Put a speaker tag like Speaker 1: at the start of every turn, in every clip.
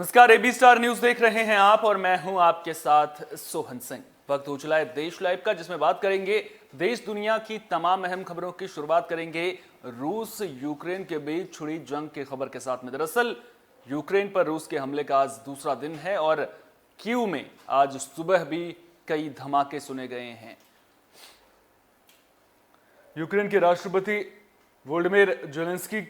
Speaker 1: नमस्कार, AB star news देख रहे हैं आप और मैं हूं आपके साथ सोहन सिंह। वक्त हो चला है देश लाइव का, जिसमें बात करेंगे देश दुनिया की तमाम अहम खबरों की। शुरुआत करेंगे रूस यूक्रेन के बीच छिड़ी जंग की खबर के साथ में। दरअसल यूक्रेन पर रूस के हमले का आज दूसरा दिन है और कीव में आज सुबह भी कई धमाके सुने गए हैं। यूक्रेन के राष्ट्रपति वोलोदिमीर ज़ेलेंस्की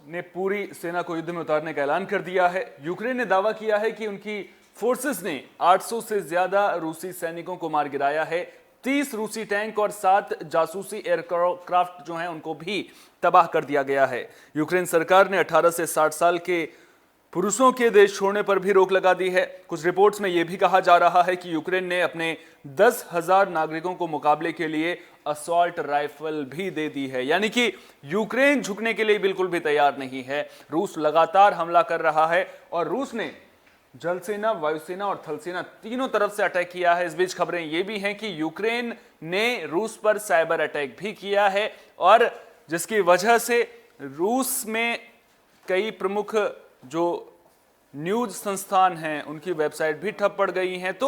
Speaker 1: ने पूरी सेना को युद्ध में उतारने का ऐलान कर दिया है। यूक्रेन ने दावा किया है कि उनकी फोर्सेस ने 800 से ज्यादा रूसी सैनिकों को मार गिराया है। 30 रूसी टैंक और 7 जासूसी एयरक्राफ्ट जो हैं उनको भी तबाह कर दिया गया है। यूक्रेन सरकार ने 18 से 60 साल के पुरुषों के देश छोड़ने पर भी रोक लगा दी है। कुछ रिपोर्ट्स में यह भी कहा जा रहा है कि यूक्रेन ने अपने 10,000 नागरिकों को मुकाबले के लिए असॉल्ट राइफल भी दे दी है। यानी कि यूक्रेन झुकने के लिए बिल्कुल भी तैयार नहीं है। रूस लगातार हमला कर रहा है और रूस ने जल सेना, वायुसेना और थल सेना तीनों तरफ से अटैक किया है। इस बीच खबरें ये भी हैं कि यूक्रेन ने रूस पर साइबर अटैक भी किया है और जिसकी वजह से रूस में कई प्रमुख जो न्यूज संस्थान हैं उनकी वेबसाइट भी ठप पड़ गई हैं। तो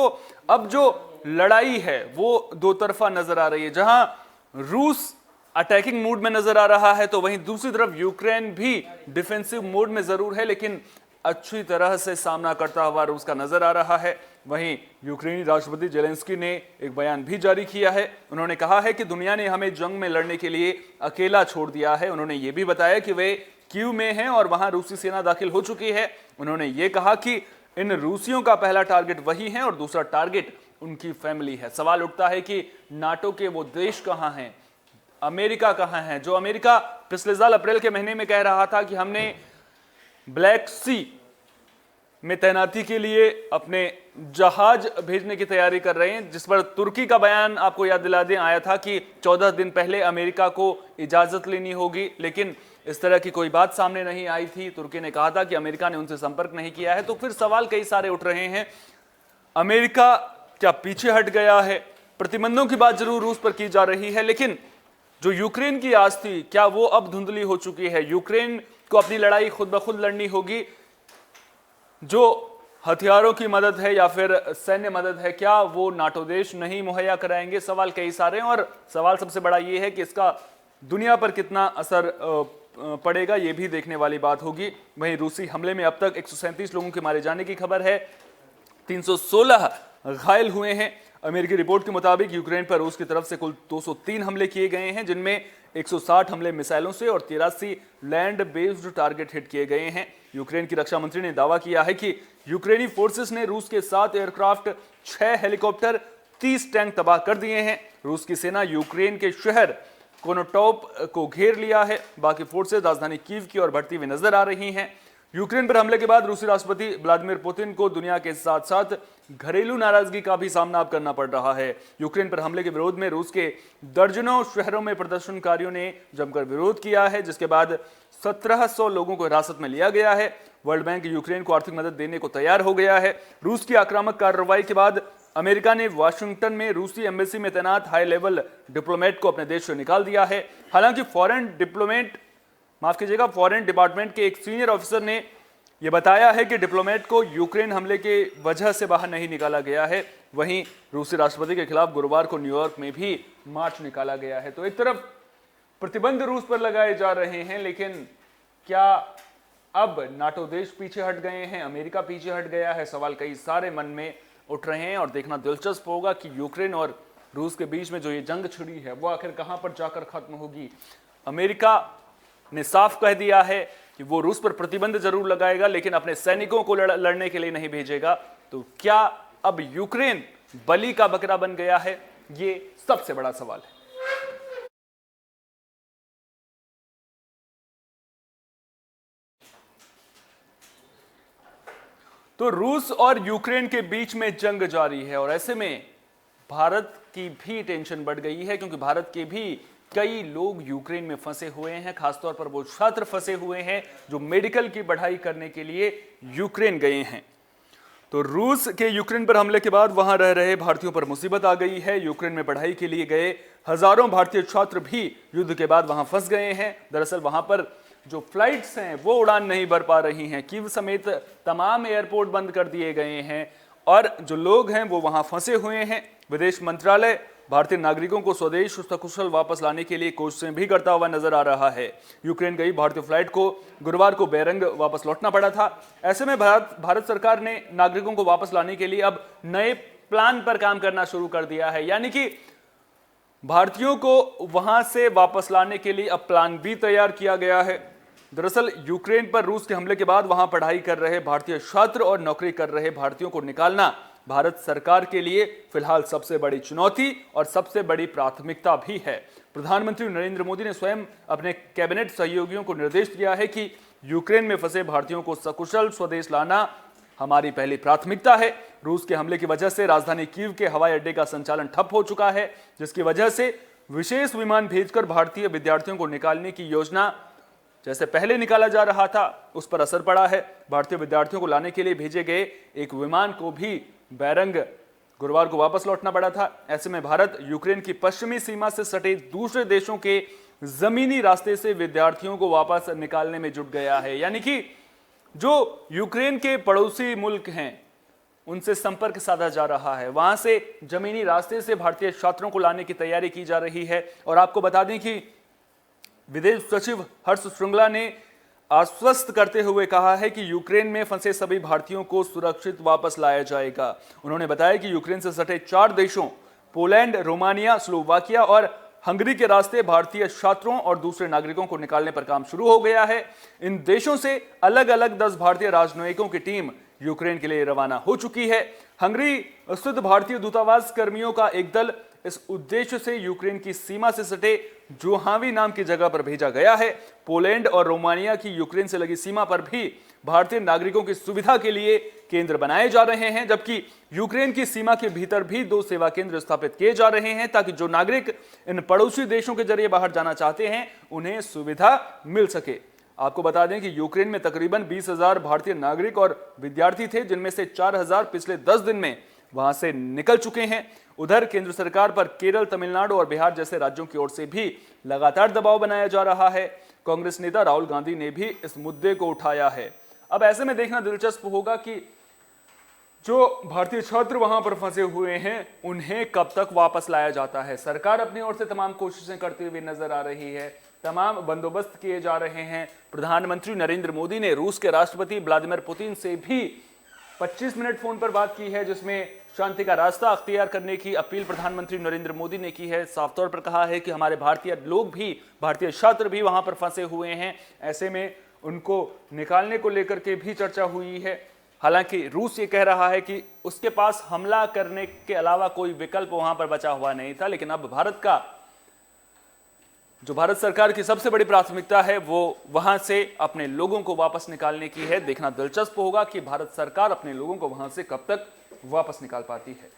Speaker 1: अब जो लड़ाई है वो दो तरफा नजर आ रही है। जहां रूस अटैकिंग मोड में नजर आ रहा है तो वहीं दूसरी तरफ यूक्रेन भी डिफेंसिव मोड में जरूर है, लेकिन अच्छी तरह से सामना करता हुआ रूस का नजर आ रहा है। वहीं यूक्रेनी राष्ट्रपति ज़ेलेंस्की ने एक बयान भी जारी किया है। उन्होंने कहा है कि दुनिया ने हमें जंग में लड़ने के लिए अकेला छोड़ दिया है। उन्होंने ये भी बताया कि वे कीव में हैं और वहां रूसी सेना दाखिल हो चुकी है। उन्होंने ये कहा कि इन रूसियों का पहला टारगेट वही है और दूसरा टारगेट उनकी फैमिली है। सवाल उठता है कि नाटो के वो देश कहां हैं, अमेरिका कहां है, जो अमेरिका पिछले साल अप्रैल के महीने में कह रहा था कि हमने ब्लैक सी में तैनाती के लिए अपने जहाज भेजने की तैयारी कर रहे हैं, जिस पर तुर्की का बयान आपको याद दिला दें आया था कि 14 दिन पहले अमेरिका को इजाजत लेनी होगी, लेकिन इस तरह की कोई बात सामने नहीं आई थी। तुर्की ने कहा था कि अमेरिका ने उनसे संपर्क नहीं किया है। तो फिर सवाल कई सारे उठ रहे हैं, अमेरिका क्या पीछे हट गया है? प्रतिबंधों की बात जरूर रूस पर की जा रही है, लेकिन जो यूक्रेन की आस थी क्या वो अब धुंधली हो चुकी है? यूक्रेन को अपनी लड़ाई खुद ब खुद लड़नी होगी। जो हथियारों की मदद है या फिर सैन्य मदद है, क्या वो नाटो देश नहीं मुहैया कराएंगे? सवाल कई सारे हैं और सवाल सबसे बड़ा ये है कि इसका दुनिया पर कितना असर पड़ेगा, ये भी देखने वाली बात होगी। वहीं रूसी हमले में अब तक 137 लोगों के मारे जाने की खबर है, 316 घायल हुए हैं। अमेरिकी रिपोर्ट के मुताबिक यूक्रेन पर रूस की तरफ से कुल 203 हमले किए गए हैं, जिनमें 160 हमले मिसाइलों से और 83 लैंड बेस्ड टारगेट हिट किए गए हैं। यूक्रेन की रक्षा मंत्री ने दावा किया है कि यूक्रेनी फोर्सेस ने रूस के 7 एयरक्राफ्ट, 6 हेलीकॉप्टर, 30 टैंक तबाह कर दिए हैं। रूस की सेना यूक्रेन के शहर कोनोटॉप को घेर लिया है। बाकी फोर्सेस राजधानी कीव की ओर बढ़ती हुई नजर आ रही हैं। यूक्रेन पर हमले के बाद रूसी राष्ट्रपति व्लादिमीर पुतिन को दुनिया के साथ साथ घरेलू नाराजगी का भी सामना अब करना पड़ रहा है। यूक्रेन पर हमले के विरोध में रूस के दर्जनों शहरों में प्रदर्शनकारियों ने जमकर विरोध किया है, जिसके बाद 1700 लोगों को हिरासत में लिया गया है। वर्ल्ड बैंक यूक्रेन को आर्थिक मदद देने को तैयार हो गया है। रूस की आक्रामक कार्रवाई के बाद अमेरिका ने वाशिंगटन में रूसी एम्बेसी में तैनात हाई लेवल डिप्लोमेट को अपने देश से निकाल दिया है। हालांकि फॉरेन डिपार्टमेंट के एक सीनियर ऑफिसर ने यह बताया है कि डिप्लोमेट को यूक्रेन हमले के वजह से बाहर नहीं निकाला गया है। वहीं रूसी राष्ट्रपति के खिलाफ गुरुवार को न्यूयॉर्क में भी मार्च निकाला गया है। तो एक तरफ प्रतिबंध रूस पर लगाए जा रहे हैं, लेकिन क्या अब नाटो देश पीछे हट गए हैं, अमेरिका पीछे हट गया है? सवाल कई सारे मन में उठ रहे हैं और देखना दिलचस्प होगा कि यूक्रेन और रूस के बीच में जो ये जंग छिड़ी है वो आखिर कहां पर जाकर खत्म होगी। अमेरिका ने साफ कह दिया है कि वो रूस पर प्रतिबंध जरूर लगाएगा, लेकिन अपने सैनिकों को लड़ने के लिए नहीं भेजेगा। तो क्या अब यूक्रेन बलि का बकरा बन गया है? ये सबसे बड़ा सवाल है। तो रूस और यूक्रेन के बीच में जंग जारी है और ऐसे में भारत की भी टेंशन बढ़ गई है, क्योंकि भारत के भी कई लोग यूक्रेन में फंसे हुए हैं। खासतौर पर वो छात्र फंसे हुए हैं जो मेडिकल की पढ़ाई करने के लिए यूक्रेन गए हैं। तो रूस के यूक्रेन पर हमले के बाद वहां रह रहे भारतीयों पर मुसीबत आ गई है। यूक्रेन में पढ़ाई के लिए गए हजारों भारतीय छात्र भी युद्ध के बाद वहां फंस गए हैं। दरअसल वहां पर जो फ्लाइट्स हैं वो उड़ान नहीं भर पा रही हैं। कीव समेत तमाम एयरपोर्ट बंद कर दिए गए हैं और जो लोग हैं वो वहां फंसे हुए हैं। विदेश मंत्रालय भारतीय नागरिकों को स्वदेश सकुशल वापस लाने के लिए कोशिशें भी करता हुआ नजर आ रहा है। यूक्रेन गई भारतीय फ्लाइट को गुरुवार को बेरंग वापस लौटना पड़ा था। ऐसे में भारत सरकार ने नागरिकों को वापस लाने के लिए अब नए प्लान पर काम करना शुरू कर दिया है, यानी कि भारतीयों को वहां से वापस लाने के लिए अब प्लान भी तैयार किया गया है। दरअसल यूक्रेन पर रूस के हमले के बाद वहां पढ़ाई कर रहे भारतीय छात्र और नौकरी कर रहे भारतीयों को निकालना भारत सरकार के लिए फिलहाल सबसे बड़ी चुनौती और सबसे बड़ी प्राथमिकता भी है। प्रधानमंत्री नरेंद्र मोदी ने स्वयं अपने कैबिनेट सहयोगियों को निर्देश दिया है कि यूक्रेन में फंसे भारतीयों को सकुशल स्वदेश लाना हमारी पहली प्राथमिकता है। रूस के हमले की वजह से राजधानी कीव के हवाई अड्डे का संचालन ठप हो चुका है, जिसकी वजह से विशेष विमान भेजकर भारतीय विद्यार्थियों को निकालने की योजना जैसे पहले निकाला जा रहा था उस पर असर पड़ा है। भारतीय विद्यार्थियों को लाने के लिए भेजे गए एक विमान को भी बेरंग गुरुवार को वापस लौटना पड़ा था। ऐसे में भारत यूक्रेन की पश्चिमी सीमा से सटे दूसरे देशों के जमीनी रास्ते से विद्यार्थियों को वापस निकालने में जुट गया है, यानी कि जो यूक्रेन के पड़ोसी मुल्क हैं उनसे संपर्क साधा जा रहा है। वहां से जमीनी रास्ते से भारतीय छात्रों को लाने की तैयारी की जा रही है। और आपको बता दें कि विदेश सचिव हर्ष श्रृंगला ने आश्वस्त करते हुए कहा है कि यूक्रेन में फंसे सभी भारतीयों को सुरक्षित वापस लाया जाएगा। उन्होंने बताया कि यूक्रेन से सटे 4 देशों पोलैंड, रोमानिया, स्लोवाकिया और हंगरी के रास्ते भारतीय छात्रों और दूसरे नागरिकों को निकालने पर काम शुरू हो गया है। इन देशों से अलग अलग 10 भारतीय राजनयिकों की टीम यूक्रेन के लिए रवाना हो चुकी है। हंगरी स्थित भारतीय दूतावास कर्मियों का एक दल इस उद्देश्य से यूक्रेन की सीमा से सटे जोहावी नाम की जगह पर भेजा गया है। पोलैंड और रोमानिया की यूक्रेन से लगी सीमा पर भी भारतीय नागरिकों की सुविधा के लिए केंद्र बनाए जा रहे हैं, जबकि यूक्रेन की सीमा के भीतर भी 2 सेवा केंद्र स्थापित किए जा रहे हैं ताकि जो नागरिक इन पड़ोसी देशों के जरिए बाहर जाना चाहते हैं उन्हें सुविधा मिल सके। आपको बता दें कि यूक्रेन में तकरीबन 20,000 भारतीय नागरिक और विद्यार्थी थे, जिनमें से 4,000 पिछले 10 दिन में वहां से निकल चुके हैं। उधर केंद्र सरकार पर केरल, तमिलनाडु और बिहार जैसे राज्यों की ओर से भी लगातार दबाव बनाया जा रहा है। कांग्रेस नेता राहुल गांधी ने भी इस मुद्दे को उठाया है। अब ऐसे में देखना दिलचस्प होगा कि जो भारतीय छात्र वहां पर फंसे हुए हैं उन्हें कब तक वापस लाया जाता है। सरकार अपनी ओर से तमाम कोशिशें करती हुई नजर आ रही है, तमाम बंदोबस्त किए जा रहे हैं। प्रधानमंत्री नरेंद्र मोदी ने रूस के राष्ट्रपति व्लादिमीर पुतिन से भी 25 मिनट फोन पर बात की है, जिसमें शांति का रास्ता अख्तियार करने की अपील प्रधानमंत्री नरेंद्र मोदी ने की है। साफ तौर पर कहा है कि हमारे भारतीय लोग भी, भारतीय छात्र भी वहां पर फंसे हुए हैं। ऐसे में उनको निकालने को लेकर के भी चर्चा हुई है। हालांकि रूस ये कह रहा है कि उसके पास हमला करने के अलावा कोई विकल्प वहां पर बचा हुआ नहीं था, लेकिन अब भारत सरकार की सबसे बड़ी प्राथमिकता है वो वहां से अपने लोगों को वापस निकालने की है। देखना दिलचस्प होगा कि भारत सरकार अपने लोगों को वहां से कब तक वापस निकाल पाती है।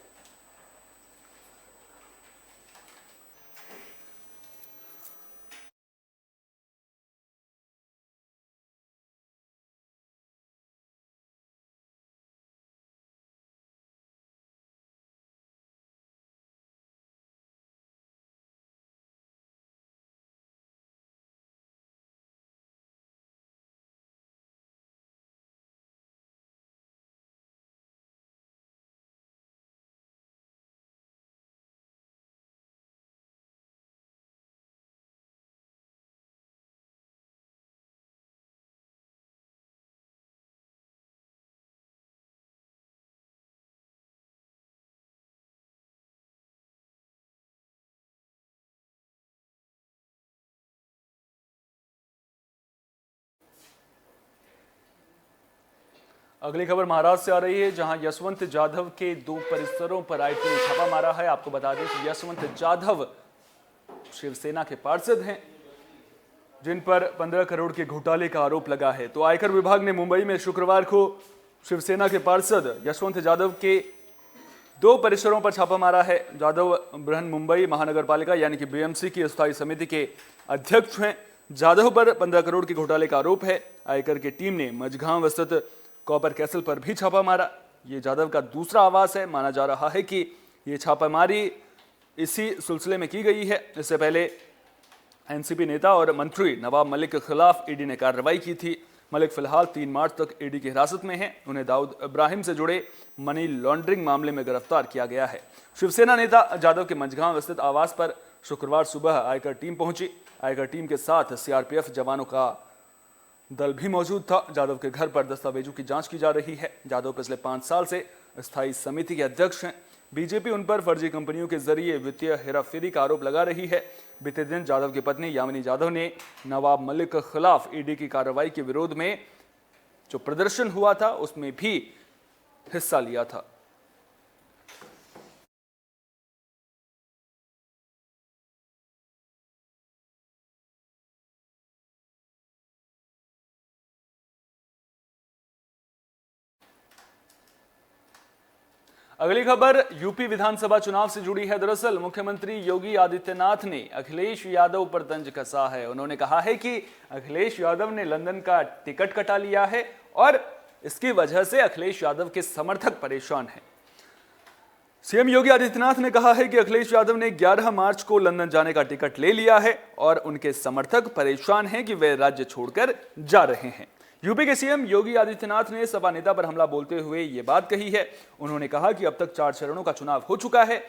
Speaker 1: अगली खबर महाराष्ट्र से आ रही है, जहां यशवंत जाधव के 2 परिसरों पर आईटी ने छापा मारा है। आपको बता दें कि यशवंत जाधव शिवसेना के पार्षद हैं, जिन पर 15 करोड़ के घोटाले का आरोप लगा है। तो आयकर विभाग ने मुंबई में शुक्रवार को शिवसेना के पार्षद यशवंत जाधव के 2 परिसरों पर छापा मारा है। जाधव बृहन मुंबई महानगर पालिका यानी कि बीएमसी की स्थायी समिति के अध्यक्ष हैं। जाधव पर 15 करोड़ के घोटाले का आरोप है। आयकर की टीम ने मझगांव स्थित कॉपर कैसल पर भी छापा मारा। ये जाधव का दूसरा आवास है। माना जा रहा है कि ये छापामारी इसी सिलसिले में की गई है। इससे पहले एनसीपी नेता और मंत्री नवाब मलिक के खिलाफ ईडी ने कार्रवाई की थी। मलिक फिलहाल 3 मार्च तक ईडी की हिरासत में हैं। उन्हें दाऊद इब्राहिम से जुड़े मनी लॉन्ड्रिंग मामले में गिरफ्तार किया गया है। शिवसेना नेता जाधव के मंझगांव स्थित आवास पर शुक्रवार सुबह आयकर टीम पहुंची। आयकर टीम के साथ सीआरपीएफ जवानों का दल भी मौजूद था। जाधव के घर पर दस्तावेजों की जांच की जा रही है। जाधव पिछले 5 साल से स्थायी समिति के अध्यक्ष हैं। बीजेपी उन पर फर्जी कंपनियों के जरिए वित्तीय हेराफेरी का आरोप लगा रही है। बीते दिन जाधव की पत्नी यामिनी जाधव ने नवाब मलिक के खिलाफ ईडी की कार्रवाई के विरोध में जो प्रदर्शन हुआ था उसमें भी हिस्सा लिया था। अगली खबर यूपी विधानसभा चुनाव से जुड़ी है। दरअसल मुख्यमंत्री योगी आदित्यनाथ ने अखिलेश यादव पर तंज कसा है। उन्होंने कहा है कि अखिलेश यादव ने लंदन का टिकट कटा लिया है और इसकी वजह से अखिलेश यादव के समर्थक परेशान हैं। सीएम योगी आदित्यनाथ ने कहा है कि अखिलेश यादव ने 11 मार्च को लंदन जाने का टिकट ले लिया है और उनके समर्थक परेशान हैं कि वे राज्य छोड़कर जा रहे हैं। यूपी के सीएम योगी आदित्यनाथ ने सपा नेता पर हमला बोलते हुए ये बात कही है। उन्होंने कहा कि अब तक 4 चरणों का चुनाव हो चुका है।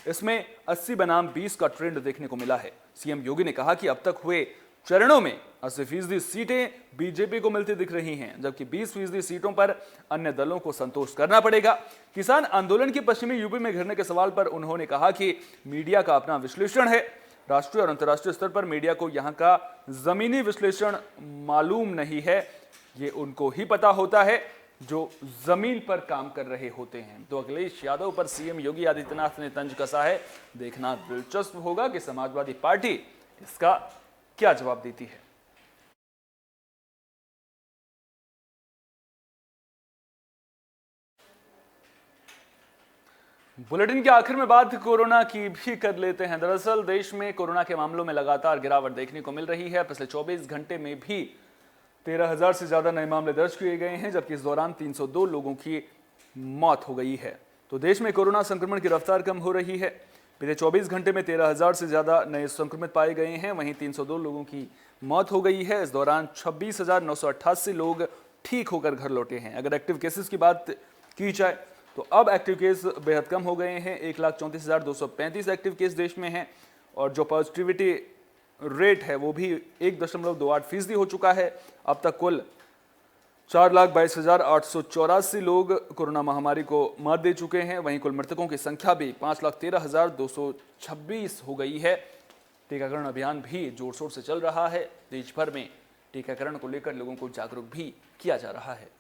Speaker 1: इसमें 80 बनाम 20 का ट्रेंड देखने को मिला है। सीएम योगी ने कहा कि अब तक हुए चरणों में 80% सीटें बीजेपी को मिलती दिख रही हैं, जबकि 20% सीटों पर अन्य दलों को संतोष करना पड़ेगा। किसान आंदोलन की पश्चिमी यूपी में घिरने के सवाल पर उन्होंने कहा कि मीडिया का अपना विश्लेषण है। राष्ट्रीय और अंतर्राष्ट्रीय स्तर पर मीडिया को यहाँ का जमीनी विश्लेषण मालूम नहीं है। ये उनको ही पता होता है जो जमीन पर काम कर रहे होते हैं। तो अखिलेश यादव पर सीएम योगी आदित्यनाथ ने तंज कसा है। देखना दिलचस्प होगा कि समाजवादी पार्टी इसका क्या जवाब देती है। बुलेटिन के आखिर में बात कोरोना की भी कर लेते हैं। दरअसल देश में कोरोना के मामलों में लगातार गिरावट देखने को मिल रही है। पिछले 24 घंटे में भी 13,000 से ज्यादा नए मामले दर्ज किए गए हैं, जबकि इस दौरान 302 लोगों की मौत हो गई है। तो देश में कोरोना संक्रमण की रफ्तार कम हो रही है। पिछले 24 घंटे में 13,000 से ज्यादा नए संक्रमित पाए गए हैं, वहीं 302 लोगों की मौत हो गई है। इस दौरान 26,988 लोग ठीक होकर घर लौटे हैं। अगर एक्टिव केसेस की बात की जाए तो अब एक्टिव केस बेहद कम हो गए हैं। 1,34,235 एक्टिव केस देश में हैं और जो पॉजिटिविटी रेट है वो भी 1.28% हो चुका है। अब तक कुल 4,22,884 लोग कोरोना महामारी को मात दे चुके हैं। वहीं कुल मृतकों की संख्या भी 5,13,226 हो गई है। टीकाकरण अभियान भी जोर शोर से चल रहा है। देश भर में टीकाकरण को लेकर लोगों को जागरूक भी किया जा रहा है।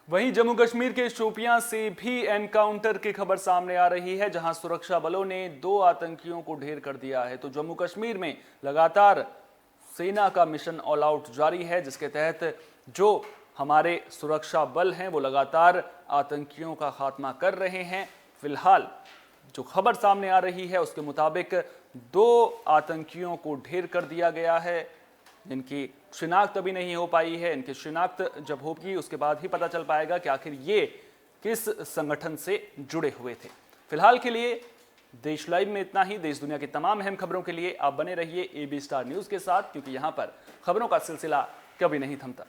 Speaker 1: वहीं जम्मू कश्मीर के शोपियां से भी एनकाउंटर की खबर सामने आ रही है, जहां सुरक्षा बलों ने 2 आतंकियों को ढेर कर दिया है। तो जम्मू कश्मीर में लगातार सेना का मिशन ऑल आउट जारी है, जिसके तहत जो हमारे सुरक्षा बल हैं वो लगातार आतंकियों का खात्मा कर रहे हैं। फिलहाल जो खबर सामने आ रही है उसके मुताबिक 2 आतंकियों को ढेर कर दिया गया है, जिनकी शिनाख्त अभी नहीं हो पाई है। इनकी शिनाख्त जब होगी उसके बाद ही पता चल पाएगा कि आखिर ये किस संगठन से जुड़े हुए थे। फिलहाल के लिए देश लाइव में इतना ही। देश दुनिया की तमाम अहम खबरों के लिए आप बने रहिए AB स्टार न्यूज़ के साथ, क्योंकि यहाँ पर खबरों का सिलसिला कभी नहीं थमता।